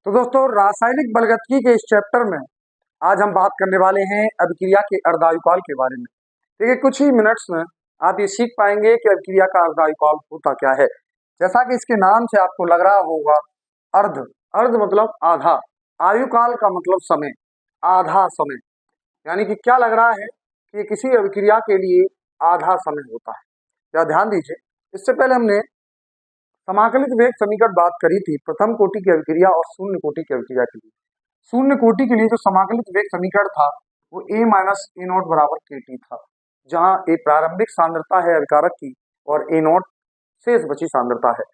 तो दोस्तों रासायनिक बलगतिकी के इस चैप्टर में आज हम बात करने वाले हैं अभिक्रिया के अर्धायुकाल के बारे में। देखिए कुछ ही मिनट्स में आप ये सीख पाएंगे कि अभिक्रिया का अर्धायुकाल होता क्या है। जैसा कि इसके नाम से आपको लग रहा होगा, अर्ध अर्ध मतलब आधा, आयुकाल का मतलब समय, आधा समय, यानी कि क्या लग रहा है कि ये किसी अभिक्रिया के लिए आधा समय होता है। या ध्यान दीजिए, इससे पहले हमने समाकलित वेग समीकरण बात करी थी प्रथम कोटि की अभिक्रिया और शून्य कोटि की अभिक्रिया के लिए। शून्य कोटि के लिए जो समाकलित वेग समीकरण था वो a माइनस ए नॉट बराबर के टी था, जहां ए प्रारंभिक सांद्रता है अभिकारक की और ए नॉट शेष बची सांद्रता है।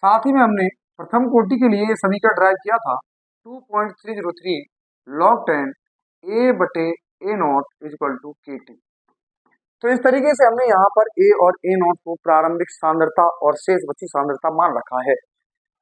साथ ही में हमने प्रथम कोटि के लिए ये समीकरण ड्राइव किया था 2.303 log 10 a बटे ए नॉट इक्वल टू के टी। तो इस तरीके से हमने यहाँ पर ए और ए नॉट को प्रारंभिक सांद्रता और शेष बची सांद्रता मान रखा है।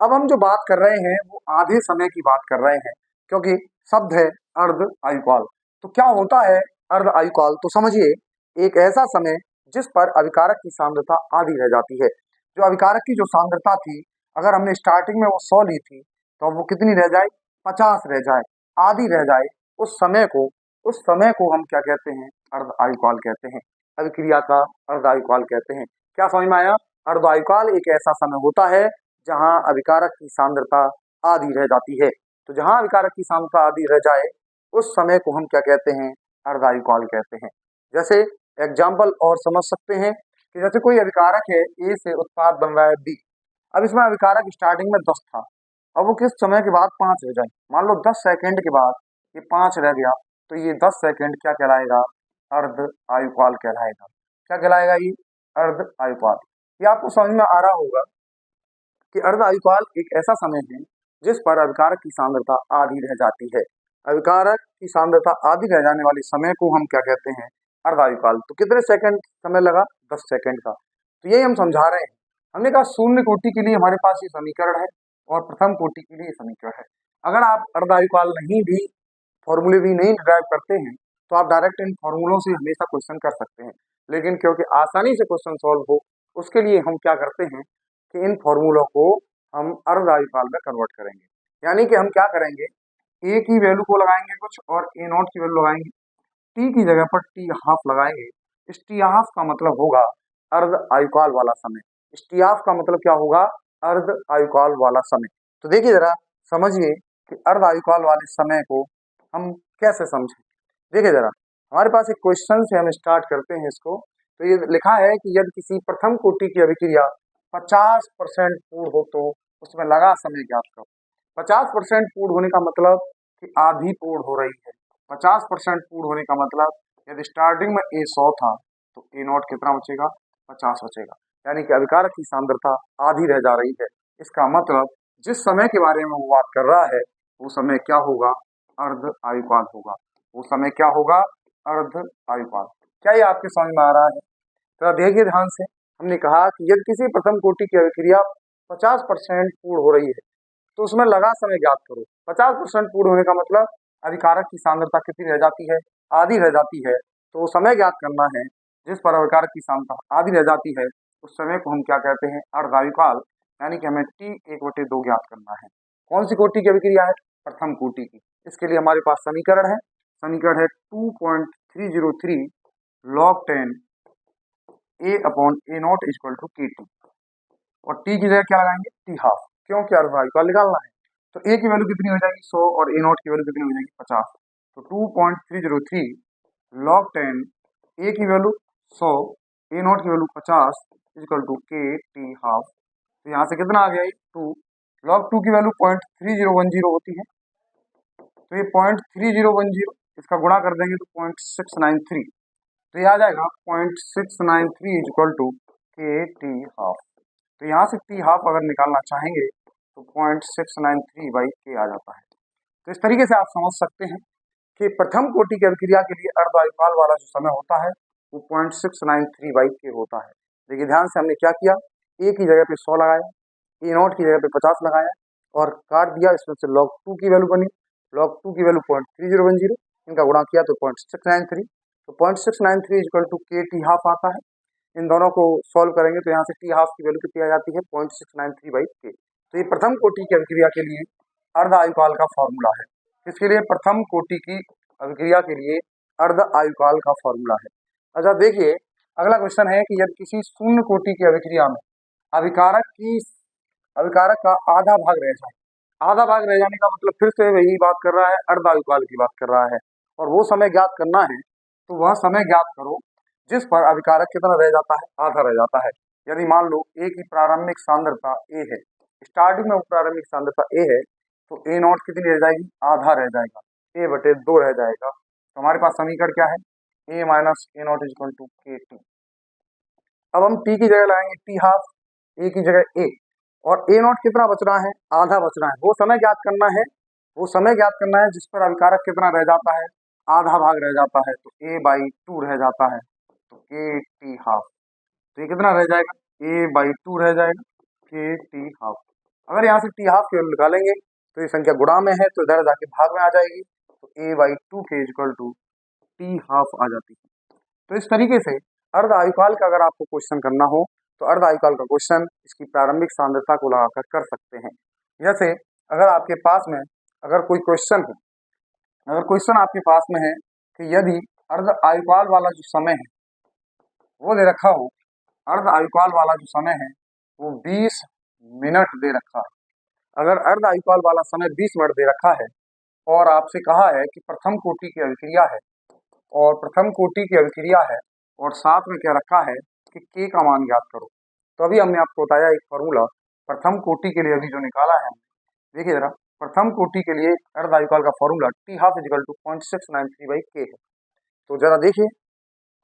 अब हम जो बात कर रहे हैं वो आधे समय की बात कर रहे हैं, क्योंकि शब्द है अर्ध आयुकाल। तो क्या होता है अर्ध आयुकाल? तो समझिए, एक ऐसा समय जिस पर अभिकारक की सांद्रता आधी रह जाती है। जो अभिकारक की जो सांद्रता थी, अगर हमने स्टार्टिंग में वो 100 ली थी तो वो कितनी रह जाए? 50 रह जाए, आधी रह जाए। उस समय को हम क्या कहते हैं? अर्ध आयुकाल कहते हैं। अभिक्रिया का अर्ध आयुकाल कहते हैं। क्या समझ में आया? अर्ध आयुकाल एक ऐसा समय होता है जहां अभिकारक की सांद्रता आधी रह जाती है। तो जहां अभिकारक की सांद्रता आधी रह जाए उस समय को हम क्या कहते हैं? अर्धायुकाल कहते हैं। जैसे एग्जाम्पल और समझ सकते हैं कि जैसे कोई अभिकारक है, ए से उत्पाद बन रहा है बी। अब इसमें अभिकारक स्टार्टिंग में 10 था, अब वो किस समय के बाद 5 रह जाए। मान लो 10 सेकेंड के बाद ये 5 रह गया, तो ये 10 सेकेंड क्या कहलाएगा? अर्ध आयुकाल कहलाएगा। क्या कहलाएगा ये? अर्ध आयुकाल। ये आपको समझ में आ रहा होगा कि अर्ध आयुकाल एक ऐसा समय है जिस पर अभिकारक की सांद्रता आधी रह जाती है। अभिकारक की सांद्रता आधी रह जाने वाले समय को हम क्या कहते हैं? अर्ध आयुकाल। तो कितने सेकंड समय लगा? 10 सेकंड का। तो यही हम समझा रहे हैं। हमने कहा शून्य कोटि के लिए हमारे पास ये समीकरण है और प्रथम कोटि के लिए समीकरण है। अगर आप अर्ध आयुकाल नहीं भी, फॉर्मूले भी नहीं ड्राइव करते हैं तो आप डायरेक्ट इन फॉर्मूलों से हमेशा क्वेश्चन कर सकते हैं। लेकिन क्योंकि आसानी से क्वेश्चन सॉल्व हो, उसके लिए हम क्या करते हैं कि इन फॉर्मूलों को हम अर्ध आयुकाल में कन्वर्ट करेंगे। यानी कि हम क्या करेंगे, ए की वैल्यू को लगाएंगे कुछ और ए नॉट की वैल्यू लगाएंगे, टी की जगह पर टी हाफ लगाएंगे। इस टी हाफ का मतलब होगा अर्ध आयुकाल वाला समय। इस टी हाफ का मतलब क्या होगा? अर्ध आयुकाल वाला समय। तो देखिए जरा, समझिए कि अर्ध आयुकाल वाले समय को हम कैसे समझें। देखिए जरा, हमारे पास एक क्वेश्चन से हम स्टार्ट करते हैं इसको। तो ये लिखा है कि यदि किसी प्रथम कोटि की अभिक्रिया 50% पूर्ण हो तो उसमें लगा समय ज्ञात करो। 50% पूर्ण होने का मतलब कि आधी पूर्ण हो रही है। 50% पूर्ण होने का मतलब यदि स्टार्टिंग में ए 100 था तो ए नॉट कितना बचेगा? 50 बचेगा। यानी कि अभिकारक की सांद्रता आधी रह जा रही है। इसका मतलब जिस समय के बारे में वो बात कर रहा है वो समय क्या होगा? अर्ध आयुकाल होगा। वो समय क्या होगा? अर्ध आयुकाल। क्या ये आपके समझ में आ रहा है? तो देखिए ध्यान से, हमने कहा कि यदि किसी प्रथम कोटि की अभिक्रिया 50% पूर्ण हो रही है तो उसमें लगा समय ज्ञात करो। 50% पूर्ण होने का मतलब अभिकारक की सांद्रता कितनी रह जाती है? आधी रह जाती है। तो वो समय ज्ञात करना है जिस पर अभिकारक की सांद्रता आधी रह जाती है। उस समय को हम क्या कहते हैं? अर्धायुकाल। यानी कि हमें टी 1/2 ज्ञात करना है। कौन सी कोटि की अभिक्रिया है? प्रथम कोटि की। इसके लिए हमारे पास समीकरण है। समीकरण है 2.303 log 10 a upon a naught equal to के टी। और टी की जगह क्या लगाएंगे? T half. क्यों? क्या आयुकाल निकालना है। तो ए की वैल्यू कितनी हो जाएगी? 100 और ए नॉट की वैल्यू कितनी हो जाएगी? 50। तो 2.303 log 10 ए की वैल्यू 100, ए नॉट की वैल्यू 50 इक्वल टू के टी हाफ। तो यहाँ से कितना आ गया? 2 log 2 की वैल्यू 0.3010 होती है। तो ये 0.3010 इसका गुणा कर देंगे तो 0.693। तो ये आ जाएगा 0.693 इक्वल टू के टी हाफ। तो यहाँ से टी हाफ अगर निकालना चाहेंगे तो 0.693 बाई के आ जाता है। तो इस तरीके से आप समझ सकते हैं कि प्रथम कोटि की अभिक्रिया के लिए अर्ध आयुकाल वाला जो समय होता है वो 0.693 बाई के होता है। देखिए ध्यान से, हमने क्या किया, ए की जगह पे 100 लगाया, ए नॉट की जगह पे 50 लगाया और काट दिया। इसमें से log 2 की वैल्यू बनी, log 2 की वैल्यू 0.3010, इनका गुणा किया तो 0.693। तो 0.693 इक्वल टू के टी हाफ आता है। इन दोनों को सॉल्व करेंगे तो यहाँ से टी हाफ की वैल्यू कितनी आ जाती है? 0.693 बाई के। तो ये प्रथम कोटि की अभिक्रिया के लिए अर्ध आयुकाल का फॉर्मूला है। किसके लिए? प्रथम कोटि की अभिक्रिया के लिए अर्ध आयुकाल का फॉर्मूला है। अच्छा देखिए, अगला क्वेश्चन है कि यदि किसी शून्य कोटि की अभिक्रिया में अभिकारक का आधा भाग रह जाए, आधा भाग रह जाने का मतलब फिर से वही बात कर रहा है, अर्ध आयुकाल की बात कर रहा है, और वो समय ज्ञात करना है, तो वह समय ज्ञात करो जिस पर अभिकारक कितना रह जाता है? आधा रह जाता है। यदि मान लो ए की प्रारंभिक सांद्रता ए है, स्टार्टिंग में वो प्रारंभिक सांद्रता ए है, तो ए नॉट कितनी रह जाएगी? आधा रह जाएगा, ए बटे 2 रह जाएगा। तो हमारे पास समीकरण क्या है? A minus A naught is equal to के टी। अब हम टी की जगह लगाएंगे टी हाफ, ए की जगह ए, और ए नॉट कितना बच रहा है? आधा बच रहा है। वो समय ज्ञात करना है, वो समय ज्ञात करना है जिस पर अभिकारक कितना रह जाता है? आधा भाग रह जाता है, तो ए बाई 2 रह जाता है, तो के टी हाफ। तो ये कितना रह जाएगा? ए बाई 2 रह जाएगा, के टी हाफ। अगर यहाँ से टी हाफ की वैल्यू निकालेंगे तो ये संख्या गुणा में है, तो इधर जाके भाग में आ जाएगी, तो ए बाई 2 के इक्वल टू टी हाफ आ जाती है। तो इस तरीके से अर्ध आयुकाल का अगर आपको क्वेश्चन करना हो तो अर्ध आयुकाल का क्वेश्चन इसकी प्रारंभिक सांद्रता को लगाकर कर सकते हैं। जैसे अगर आपके पास में अगर कोई क्वेश्चन है, अगर क्वेश्चन आपके पास में है कि यदि अर्ध आयुकाल वाला जो समय है वो दे रखा हो, अर्ध आयुकाल वाला जो समय है वो 20 मिनट दे रखा है, अगर अर्ध आयुकाल वाला समय 20 मिनट दे रखा है और आपसे कहा है कि प्रथम कोटि की अभिक्रिया है, और प्रथम कोटि की अभिक्रिया है और साथ में क्या रखा है कि के का मान ज्ञात करो, तो अभी हमने आपको बताया एक फॉर्मूला प्रथम कोटि के लिए अभी जो निकाला है। देखिए जरा, प्रथम कोटि के लिए अर्ध आयुकाल का formula t half is equal to 0.693 by k है। तो जरा देखिए,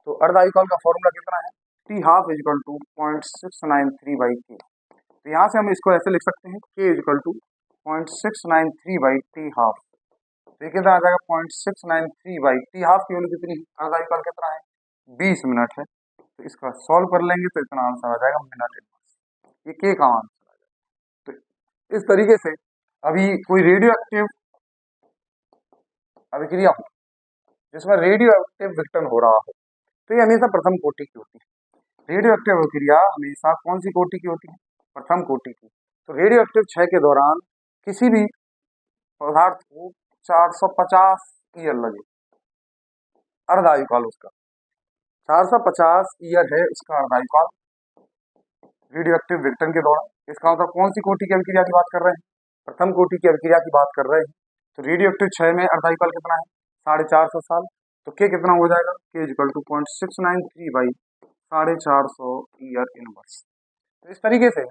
तो अर्ध आयुकाल का फॉर्मूला कितना है? T half is equal to 0.693 by k. तो यहाँ से हम इसको ऐसे लिख सकते हैं k is equal to 0.693 by t half. तो ये कितना आ जाएगा? 0.693 बाई टी हाफ की वैल्यू कितनी है? अर्ध आयुकाल कितना है? 20 मिनट है। तो इसका सॉल्व कर लेंगे तो इतना आंसर आ जाएगा मिनट इनवर्स, ये के का आंसर आ जाएगा। तो इस तरीके से अभी कोई रेडियो एक्टिव अभिक्रिया हो जिसमें रेडियो एक्टिव विघटन हो रहा हो, तो ये हमेशा प्रथम कोटि की होती है। रेडियो एक्टिव अभिक्रिया हमेशा कौन सी कोटि की होती है? प्रथम कोटि की। तो रेडियो एक्टिव क्षय के दौरान किसी भी पदार्थ को 450 ईयर लगे, अर्ध आयुकाल उसका 450 ईयर है उसका अर्ध आयुकाल रेडियो एक्टिव विघटन के दौरान। इसका मतलब कौन सी कोटि की अभिक्रिया की बात कर रहे हैं? प्रथम कोटि की अभिक्रिया की बात कर रहे हैं। तो रेडियो एक्टिव क्षय में अर्ध आयुकाल कितना है? 450 साल। तो के कितना हो जाएगा? K equal to 0.693 by 450 year inverse. तो इस तरीके से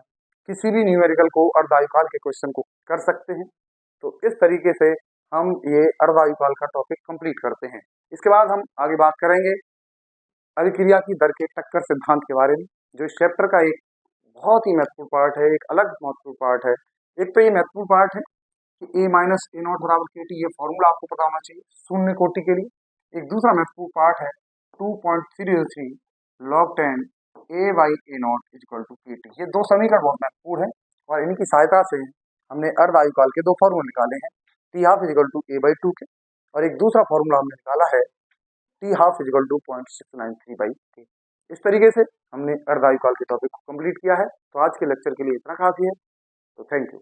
किसी भी न्यूमेरिकल को अर्ध आयुकाल के क्वेश्चन को कर सकते हैं। तो इस तरीके से हम ये अर्ध आयुकाल का टॉपिक कंप्लीट करते हैं। इसके बाद हम आगे बात करेंगे अभिक्रिया की दर के टक्कर सिद्धांत के बारे में, जो इस चैप्टर का एक बहुत ही महत्वपूर्ण पार्ट है, एक अलग महत्वपूर्ण पार्ट है। एक तो ये महत्वपूर्ण पार्ट है कि ए माइनस ए नॉट बराबर के टी, ये फॉर्मूला आपको पता होना चाहिए शून्य कोटि के लिए। एक दूसरा महत्वपूर्ण पार्ट है 2.303 log 10 a by a naught equal to के टी। ये दो समीकरण बहुत महत्वपूर्ण है और इनकी सहायता से हमने अर्ध आयुकाल के दो फॉर्मूले निकाले हैं, t half is equal to a by 2 k, और एक दूसरा फॉर्मूला हमने निकाला है t half is equal to 0.693 by k. इस तरीके से हमने अर्ध आयुकाल के टॉपिक को कंप्लीट किया है। तो आज के लेक्चर के लिए इतना काफी है। तो थैंक यू।